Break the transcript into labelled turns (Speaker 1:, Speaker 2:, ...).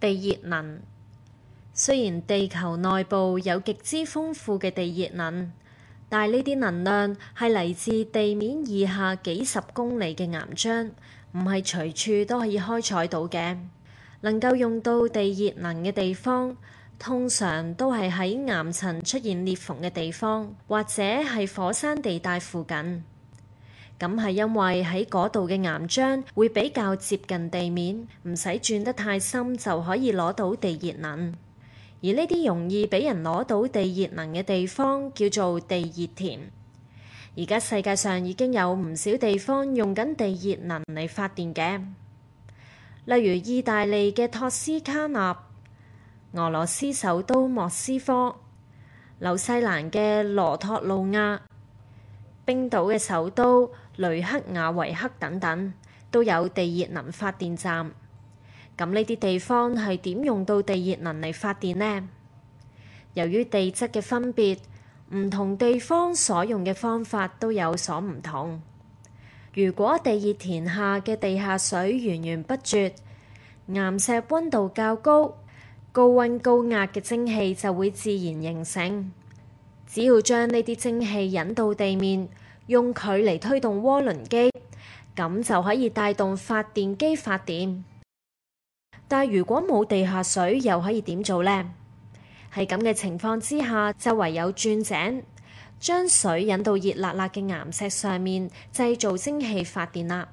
Speaker 1: 地熱能。雖然地球內部有極之豐富嘅地熱能，但係呢啲能量係嚟自地面以下幾十公里嘅岩漿，唔係隨處都可以開採到嘅。能夠用到地熱能嘅地方，通常都係喺岩層出現裂縫嘅地方，或者係火山地帶附近。咁係因為喺嗰度嘅岩漿會比較接近地面，唔使鑽得太深就可以攞到地熱能。而呢啲容易俾人攞到地熱能嘅地方叫做地熱田。而家世界上已經有唔少地方用緊地熱能嚟發電嘅，例如意大利嘅托斯卡納、俄羅斯首都莫斯科、紐西蘭嘅羅托魯亞、冰島嘅首都雷克雅維克等等，都有地熱能發電站。咁呢啲地方係點用到地熱能嚟發電呢？由於地質嘅分別，唔同地方所用嘅方法都有所唔同。如果地熱田下嘅地下水源源不絕，岩石溫度較高，高溫高壓嘅蒸汽就會自然形成。只要將呢啲蒸汽引到地面，用佢嚟推動渦輪機，咁就可以帶動發電機發電。但如果冇地下水，又可以點做呢？喺咁嘅情況之下，就唯有鑽井，將水引到熱辣辣嘅岩石上面，製造蒸汽發電啦。